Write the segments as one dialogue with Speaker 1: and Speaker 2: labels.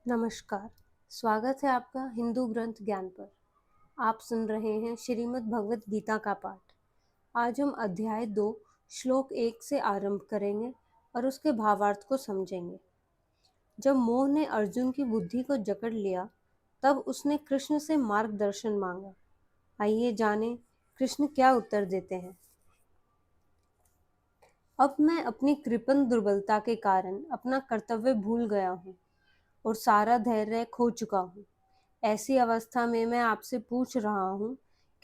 Speaker 1: नमस्कार। स्वागत है आपका हिंदू ग्रंथ ज्ञान पर। आप सुन रहे हैं श्रीमद् भगवत गीता का पाठ। आज हम अध्याय 2 श्लोक 1 से आरंभ करेंगे और उसके भावार्थ को समझेंगे। जब मोह ने अर्जुन की बुद्धि को जकड़ लिया, तब उसने कृष्ण से मार्गदर्शन मांगा। आइए जानें कृष्ण क्या उत्तर देते हैं। अब मैं अपनी कृपण दुर्बलता के कारण अपना कर्तव्य भूल गया हूँ और सारा धैर्य खो चुका हूँ। ऐसी अवस्था में मैं आपसे पूछ रहा हूँ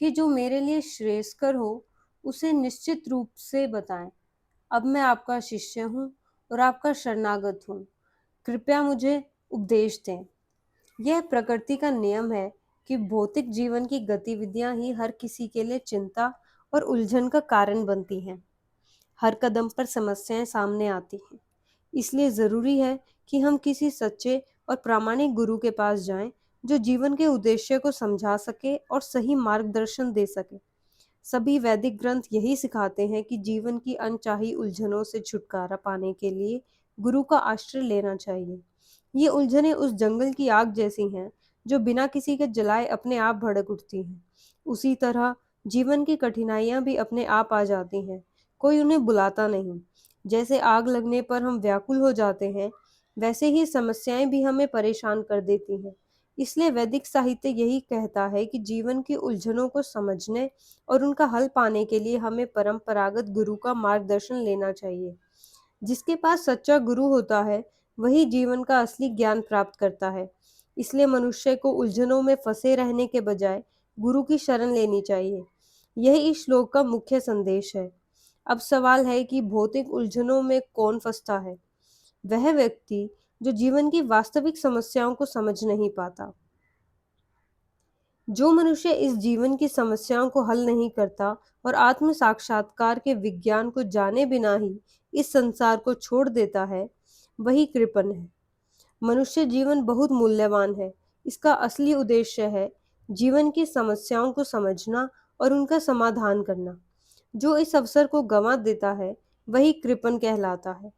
Speaker 1: कि जो मेरे लिए श्रेयस्कर हो उसे निश्चित रूप से बताएं। अब मैं आपका शिष्य हूँ और आपका शरणागत हूँ। कृपया मुझे उपदेश दें। यह प्रकृति का नियम है कि भौतिक जीवन की गतिविधियां ही हर किसी के लिए चिंता और उलझन का कारण बनती हैं। हर कदम पर समस्याएं सामने आती हैं। इसलिए जरूरी है कि हम किसी सच्चे और प्रामाणिक गुरु के पास जाएं, जो जीवन के उद्देश्य को समझा सके और सही मार्गदर्शन दे सके। सभी वैदिक ग्रंथ यही सिखाते हैं कि जीवन की अनचाही उलझनों से छुटकारा पाने के लिए गुरु का आश्रय लेना चाहिए। ये उलझनें उस जंगल की आग जैसी हैं, जो बिना किसी के जलाए अपने आप भड़क उठती हैं। उसी तरह जीवन की कठिनाइयां भी अपने आप आ जाती हैं, कोई उन्हें बुलाता नहीं। जैसे आग लगने पर हम व्याकुल हो जाते हैं, वैसे ही समस्याएं भी हमें परेशान कर देती हैं। इसलिए वैदिक साहित्य यही कहता है कि जीवन की उलझनों को समझने और उनका हल पाने के लिए हमें परंपरागत गुरु का मार्गदर्शन लेना चाहिए। जिसके पास सच्चा गुरु होता है, वही जीवन का असली ज्ञान प्राप्त करता है। इसलिए मनुष्य को उलझनों में फंसे रहने के बजाय गुरु की शरण लेनी चाहिए। यही इस श्लोक का मुख्य संदेश है। अब सवाल है कि भौतिक उलझनों में कौन फंसता है? वह व्यक्ति जो जीवन की वास्तविक समस्याओं को समझ नहीं पाता। जो मनुष्य इस जीवन की समस्याओं को हल नहीं करता और आत्म साक्षात्कार के विज्ञान को जाने बिना ही इस संसार को छोड़ देता है, वही कृपण है। मनुष्य जीवन बहुत मूल्यवान है। इसका असली उद्देश्य है जीवन की समस्याओं को समझना और उनका समाधान करना। जो इस अवसर को गंवा देता है, वही कृपण कहलाता है।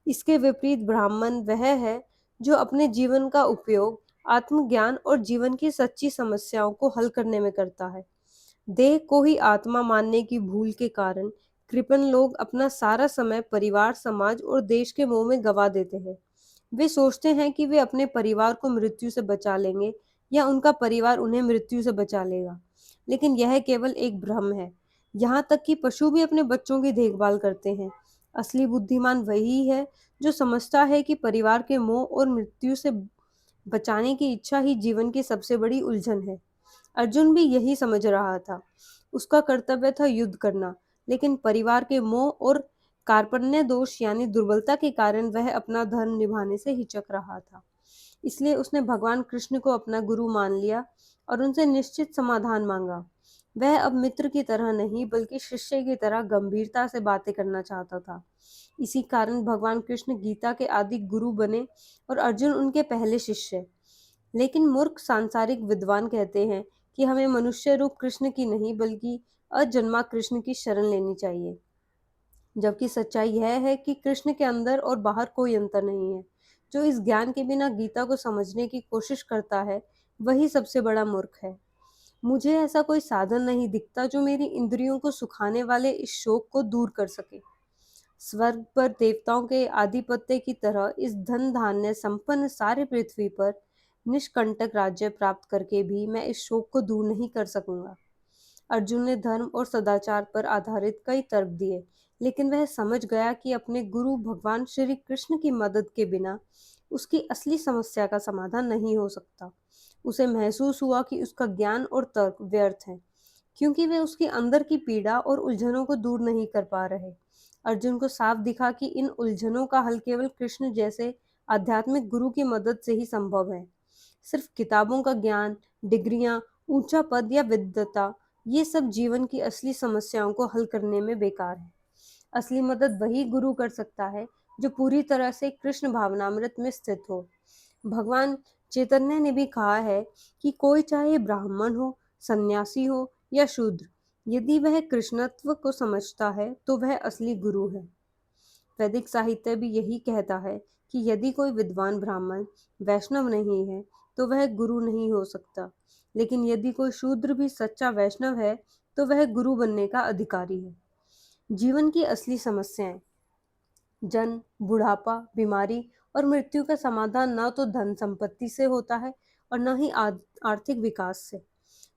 Speaker 1: इसके विपरीत ब्राह्मण वह है जो अपने जीवन का उपयोग आत्मज्ञान और जीवन की सच्ची समस्याओं को हल करने में करता है। देह को ही आत्मा मानने की भूल के कारण कृपण लोग अपना सारा समय परिवार, समाज और देश के मोह में गवा देते हैं। वे सोचते हैं कि वे अपने परिवार को मृत्यु से बचा लेंगे या उनका परिवार उन्हें मृत्यु से बचा लेगा, लेकिन यह केवल एक भ्रम है। यहाँ तक कि पशु भी अपने बच्चों की देखभाल करते हैं। असली बुद्धिमान वही है जो समझता है कि परिवार के मोह और मृत्यु से बचाने की इच्छा ही जीवन की सबसे बड़ी उलझन है। अर्जुन भी यही समझ रहा था। उसका कर्तव्य था युद्ध करना, लेकिन परिवार के मोह और कार्पण्य दोष यानी दुर्बलता के कारण वह अपना धर्म निभाने से हिचक रहा था। इसलिए उसने भगवान कृष्ण को अपना गुरु मान लिया और उनसे निश्चित समाधान मांगा। वह अब मित्र की तरह नहीं बल्कि शिष्य की तरह गंभीरता से बातें करना चाहता था। इसी कारण भगवान कृष्ण गीता के आदि गुरु बने और अर्जुन उनके पहले शिष्य। लेकिन मूर्ख सांसारिक विद्वान कहते हैं कि हमें मनुष्य रूप कृष्ण की नहीं बल्कि अजन्मा कृष्ण की शरण लेनी चाहिए, जबकि सच्चाई यह है कि कृष्ण के अंदर और बाहर कोई अंतर नहीं है। जो इस ज्ञान के बिना गीता को समझने की कोशिश करता है, वही सबसे बड़ा मूर्ख है। मुझे ऐसा कोई साधन नहीं दिखता जो मेरी इंद्रियों को सुखाने वाले इस शोक को दूर कर सके। स्वर्ग पर देवताओं के आधिपत्य की तरह इस धन धान्य संपन्न सारी पृथ्वी पर निष्कंटक राज्य प्राप्त करके भी मैं इस शोक को दूर नहीं कर सकूंगा। अर्जुन ने धर्म और सदाचार पर आधारित कई तर्क दिए, लेकिन वह समझ गया कि अपने गुरु भगवान श्री कृष्ण की मदद के बिना उसकी असली समस्या का समाधान नहीं हो सकता। उसे महसूस हुआ कि उसका ज्ञान और तर्क व्यर्थ हैं, क्योंकि वे उसके अंदर की पीड़ा और उलझनों को दूर नहीं कर पा रहे। अर्जुन को साफ दिखा कि इन उलझनों का हल केवल कृष्ण जैसे आध्यात्मिक गुरु की मदद से ही संभव है। सिर्फ किताबों का ज्ञान, डिग्रियां, ऊंचा पद या विद्वता, ये सब जीवन की असली समस्याओं को हल करने में बेकार है। असली मदद वही गुरु कर सकता है जो पूरी तरह से कृष्ण भावनामृत में स्थित हो। भगवान चैतन्य ने भी कहा है कि कोई चाहे ब्राह्मण हो, सन्यासी हो या शूद्र, यदि वह कृष्णत्व को समझता है तो वह असली गुरु है। वैदिक साहित्य भी यही कहता है कि यदि कोई विद्वान ब्राह्मण वैष्णव नहीं है तो वह गुरु नहीं हो सकता, लेकिन यदि कोई शूद्र भी सच्चा वैष्णव है तो वह गुरु बनने का अधिकारी है। जीवन की असली समस्याएं: जन्म, बुढ़ापा, बीमारी और मृत्यु का समाधान न तो धन संपत्ति से होता है और न ही आर्थिक विकास से।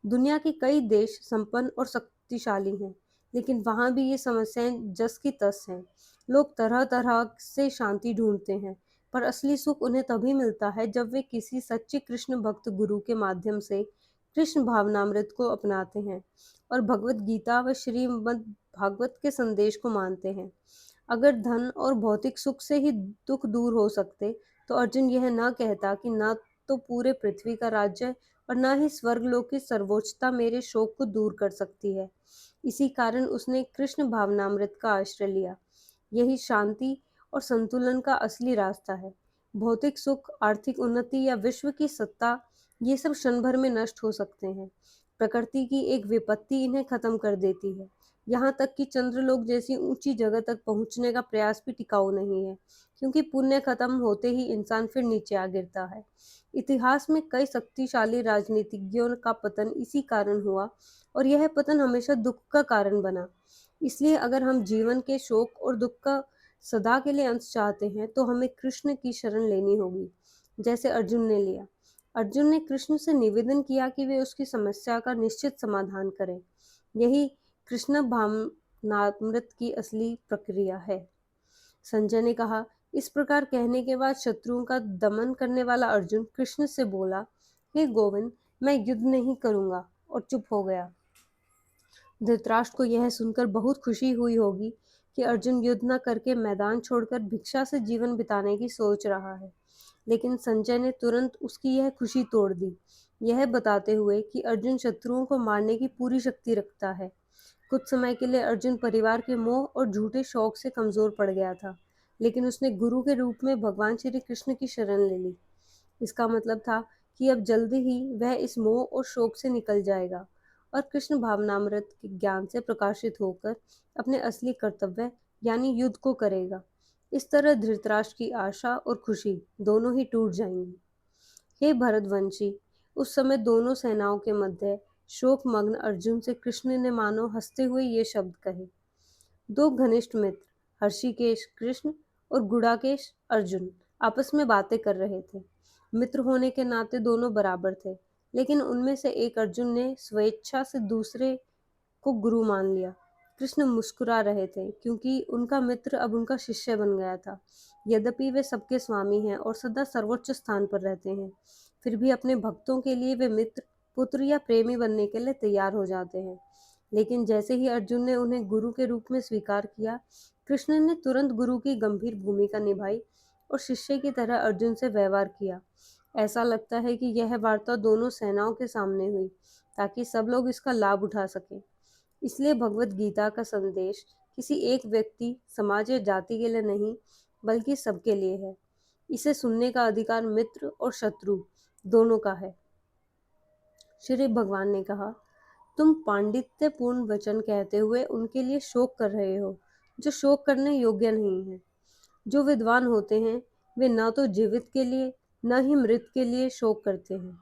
Speaker 1: दुनिया के कई देश संपन्न और शक्तिशाली हैं, लेकिन वहाँ भी ये समस्याएं जस की तस हैं। लोग तरह तरह से शांति ढूंढते हैं, पर असली सुख उन्हें तभी मिलता है जब वे किसी सच्चे कृष्ण भक्त गुरु के माध्यम से कृष्ण भावनामृत को अपनाते हैं और भगवत गीता व श्रीमद् भागवत के संदेश को मानते हैं। अगर धन और भौतिक सुख से ही दुख दूर हो सकते तो अर्जुन यह न कहता कि न तो पूरे पृथ्वी का राज्य और न ही स्वर्गलोक की सर्वोच्चता मेरे शोक को दूर कर सकती है। इसी कारण उसने कृष्ण भावनामृत का आश्रय लिया। यही शांति और संतुलन का असली रास्ता है। भौतिक सुख, आर्थिक उन्नति या विश्व की सत्ता, ये सब क्षण भर में नष्ट हो सकते हैं। प्रकृति की एक विपत्ति इन्हें खत्म कर देती है। यहाँ तक कि चंद्रलोक जैसी ऊंची जगह तक पहुंचने का प्रयास भी टिकाऊ नहीं है, क्योंकि पुण्य खत्म होते ही इंसान फिर नीचे आ गिरता है। इतिहास में कई शक्तिशाली राजनीतिज्ञों का पतन इसी कारण हुआ और यह पतन हमेशा दुख का कारण बना। इसलिए अगर हम जीवन के शोक और दुख का सदा के लिए अंत चाहते हैं तो हमें कृष्ण की शरण लेनी होगी, जैसे अर्जुन ने लिया। अर्जुन ने कृष्ण से निवेदन किया कि वे उसकी समस्या का निश्चित समाधान करें। यही कृष्ण भावनामृत की असली प्रक्रिया है। संजय ने कहा, इस प्रकार कहने के बाद शत्रुओं का दमन करने वाला अर्जुन कृष्ण से बोला, हे गोविंद, मैं युद्ध नहीं करूंगा, और चुप हो गया। धृतराष्ट्र को यह सुनकर बहुत खुशी हुई होगी कि अर्जुन युद्ध न करके मैदान छोड़कर भिक्षा से जीवन बिताने की सोच रहा है, लेकिन संजय ने तुरंत उसकी यह खुशी तोड़ दी, यह बताते हुए कि अर्जुन शत्रुओं को मारने की पूरी शक्ति रखता है। कुछ समय के लिए अर्जुन परिवार के मोह और झूठे शौक से कमजोर पड़ गया था, लेकिन उसने गुरु के रूप में भगवान श्री कृष्ण की शरण ले ली। इसका मतलब था कि अब जल्दी ही वह इस मोह और शोक से निकल जाएगा और कृष्ण भावनामृत के ज्ञान से प्रकाशित होकर अपने असली कर्तव्य यानी युद्ध को करेगा। इस तरह धृतराष्ट्र की आशा और खुशी दोनों ही टूट जाएंगी। हे भरतवंशी, उस समय दोनों सेनाओं के मध्य शोकमग्न अर्जुन से कृष्ण ने मानो हंसते हुए ये शब्द कहे। दो घनिष्ठ मित्र, हर्षिकेश कृष्ण और गुडाकेश अर्जुन, आपस में बातें कर रहे थे। मित्र होने के नाते दोनों बराबर थे, लेकिन उनमें से एक अर्जुन ने स्वेच्छा से दूसरे को गुरु मान लिया। कृष्ण मुस्कुरा रहे थे, क्योंकि उनका मित्र अब उनका शिष्य बन गया था। यद्यपि वे सबके स्वामी हैं और सदा सर्वोच्च स्थान पर रहते हैं, फिर भी अपने भक्तों के लिए वे मित्र, पुत्र या प्रेमी बनने के लिए तैयार हो जाते हैं। लेकिन जैसे ही अर्जुन ने उन्हें गुरु के रूप में स्वीकार किया, कृष्ण ने तुरंत गुरु की गंभीर भूमिका निभाई और शिष्य की तरह अर्जुन से व्यवहार किया। ऐसा लगता है कि यह वार्ता दोनों सेनाओं के सामने हुई, ताकि सब लोग इसका लाभ उठा सकें। इसलिए भगवत गीता का संदेश किसी एक व्यक्ति, समाज या जाति के लिए नहीं, बल्कि सबके लिए है। इसे सुनने का अधिकार मित्र और शत्रु दोनों का है। श्री भगवान ने कहा, तुम पांडित्यपूर्ण वचन कहते हुए उनके लिए शोक कर रहे हो जो शोक करने योग्य नहीं है। जो विद्वान होते हैं वे न तो जीवित के लिए न ही मृत के लिए शोक करते हैं।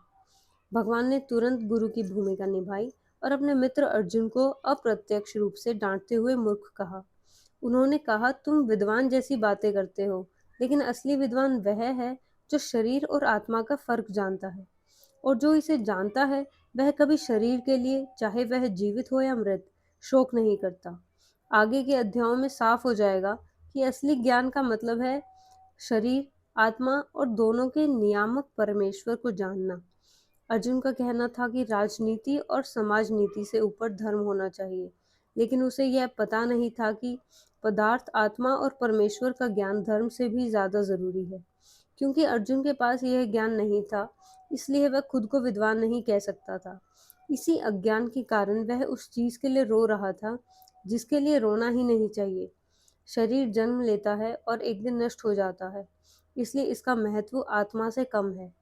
Speaker 1: भगवान ने तुरंत गुरु की भूमिका निभाई और अपने मित्र अर्जुन को अप्रत्यक्ष रूप से डांटते हुए मूर्ख कहा। उन्होंने कहा, तुम विद्वान जैसी बातें करते हो, लेकिन असली विद्वान वह है जो शरीर और आत्मा का फर्क जानता है, और जो इसे जानता है वह कभी शरीर के लिए, चाहे वह जीवित हो या मृत, शोक नहीं करता। आगे के अध्यायों में साफ हो जाएगा कि असली ज्ञान का मतलब है शरीर, आत्मा और दोनों के नियामक परमेश्वर को जानना। अर्जुन का कहना था कि राजनीति और समाज नीति से ऊपर धर्म होना चाहिए, लेकिन उसे यह पता नहीं था कि पदार्थ, आत्मा और परमेश्वर का ज्ञान धर्म से भी ज्यादा जरूरी है। क्योंकि अर्जुन के पास यह ज्ञान नहीं था, इसलिए वह खुद को विद्वान नहीं कह सकता था। इसी अज्ञान के कारण वह उस चीज के लिए रो रहा था जिसके लिए रोना ही नहीं चाहिए। शरीर जन्म लेता है और एक दिन नष्ट हो जाता है, इसलिए इसका महत्व आत्मा से कम है।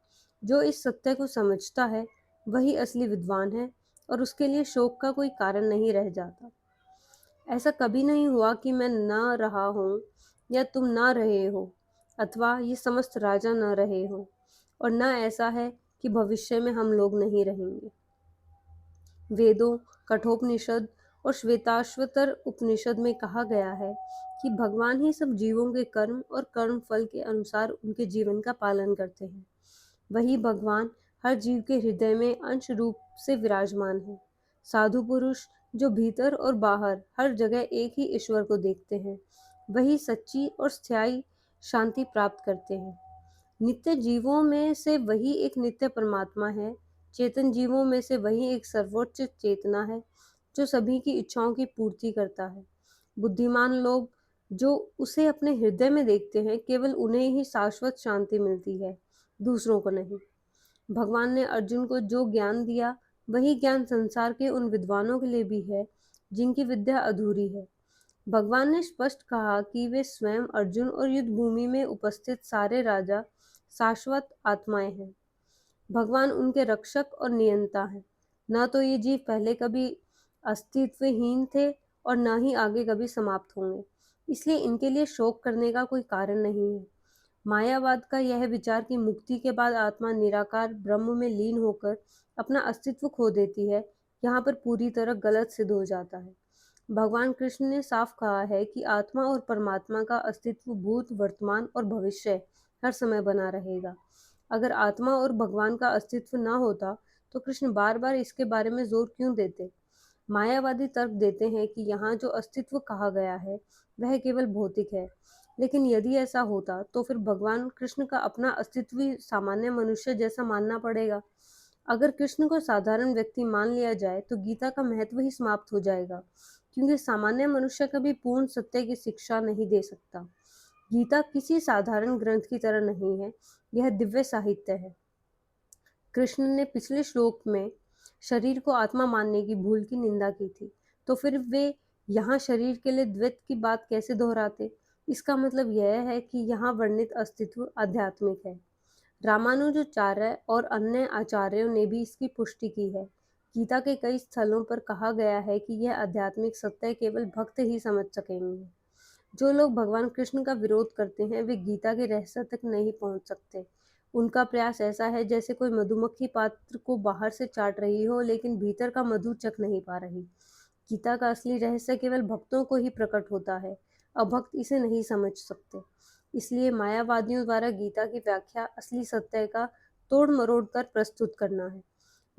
Speaker 1: जो इस सत्य को समझता है वही असली विद्वान है और उसके लिए शोक का कोई कारण नहीं रह जाता। ऐसा कभी नहीं हुआ कि मैं ना रहा हूँ या तुम ना रहे हो। अथवा ये समस्त राजा न रहे हों, और न ऐसा है कि भविष्य में हम लोग नहीं रहेंगे। वेदों, कठोपनिषद और श्वेताश्वतर उपनिषद में कहा गया है कि भगवान ही सब जीवों के कर्म और कर्म फल के अनुसार उनके जीवन का पालन करते हैं। वही भगवान हर जीव के हृदय में अंश रूप से विराजमान है। साधु पुरुष जो भीतर और बाहर हर जगह एक ही ईश्वर को देखते हैं, वही सच्ची और स्थायी शांति प्राप्त करते हैं। नित्य जीवों में से वही एक नित्य परमात्मा है। चेतन जीवों में से वही एक सर्वोच्च चेतना है जो सभी की इच्छाओं की पूर्ति करता है। बुद्धिमान लोग जो उसे अपने हृदय में देखते हैं, केवल उन्हें ही शाश्वत शांति मिलती है, दूसरों को नहीं। भगवान ने अर्जुन को जो ज्ञान दिया, वही ज्ञान संसार के उन विद्वानों के लिए भी है जिनकी विद्या अधूरी है। भगवान ने स्पष्ट कहा कि वे स्वयं अर्जुन और युद्ध भूमि में उपस्थित सारे राजा शाश्वत आत्माएं हैं। भगवान उनके रक्षक और नियंता हैं। न तो ये जीव पहले कभी अस्तित्वहीन थे और न ही आगे कभी समाप्त होंगे, इसलिए इनके लिए शोक करने का कोई कारण नहीं है। मायावाद का यह विचार कि मुक्ति के बाद आत्मा निराकार ब्रह्म में लीन होकर अपना अस्तित्व खो देती है, यहाँ पर पूरी तरह गलत सिद्ध हो जाता है। भगवान कृष्ण ने साफ कहा है कि आत्मा और परमात्मा का अस्तित्व भूत, वर्तमान और भविष्य हर समय बना रहेगा। अगर आत्मा और भगवान का अस्तित्व न होता तो कृष्ण बार बार इसके बारे में जोर क्यों देते? मायावादी तर्क देते हैं कि यहाँ जो अस्तित्व कहा गया है वह केवल भौतिक है, लेकिन यदि ऐसा होता तो फिर भगवान कृष्ण का अपना अस्तित्व ही सामान्य मनुष्य जैसा मानना पड़ेगा। अगर कृष्ण को साधारण व्यक्ति मान लिया जाए तो गीता का महत्व ही समाप्त हो जाएगा, क्योंकि सामान्य मनुष्य कभी पूर्ण सत्य की शिक्षा नहीं दे सकता। गीता किसी साधारण ग्रंथ की तरह नहीं है, यह दिव्य साहित्य है। कृष्ण ने पिछले श्लोक में शरीर को आत्मा मानने की भूल की निंदा की थी, तो फिर वे यहाँ शरीर के लिए द्वैत की बात कैसे दोहराते? इसका मतलब यह है कि यहाँ वर्णित अस्तित्व आध्यात्मिक है। रामानुजाचार्य और अन्य आचार्यों ने भी इसकी पुष्टि की है। गीता के कई स्थलों पर कहा गया है कि यह आध्यात्मिक सत्य केवल भक्त ही समझ सकेंगे। जो लोग भगवान कृष्ण का विरोध करते हैं, वे गीता के रहस्य तक नहीं पहुंच सकते। उनका प्रयास ऐसा है जैसे कोई मधुमक्खी पात्र को बाहर से चाट रही हो, लेकिन भीतर का मधु चख नहीं पा रही। गीता का असली रहस्य केवल भक्तों को ही प्रकट होता है, अभक्त इसे नहीं समझ सकते। इसलिए मायावादियों द्वारा गीता की व्याख्या असली सत्य का तोड़ मरोड़ कर प्रस्तुत करना है।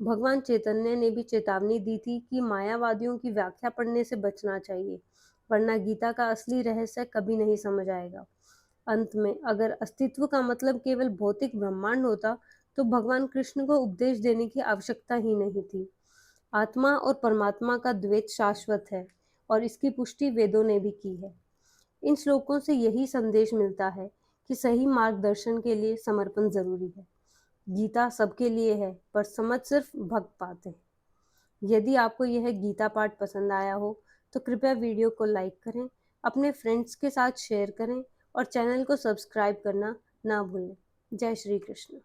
Speaker 1: भगवान चैतन्य ने भी चेतावनी दी थी कि मायावादियों की व्याख्या पढ़ने से बचना चाहिए, वरना गीता का असली रहस्य कभी नहीं समझ आएगा। अंत में, अगर अस्तित्व का मतलब केवल भौतिक ब्रह्मांड होता तो भगवान कृष्ण को उपदेश देने की आवश्यकता ही नहीं थी। आत्मा और परमात्मा का द्वैत शाश्वत है और इसकी पुष्टि वेदों ने भी की है। इन श्लोकों से यही संदेश मिलता है कि सही मार्गदर्शन के लिए समर्पण जरूरी है। गीता सबके लिए है, पर समझ सिर्फ भक्त पाते हैं। यदि आपको यह गीता पाठ पसंद आया हो तो कृपया वीडियो को लाइक करें, अपने फ्रेंड्स के साथ शेयर करें और चैनल को सब्सक्राइब करना ना भूलें। जय श्री कृष्ण।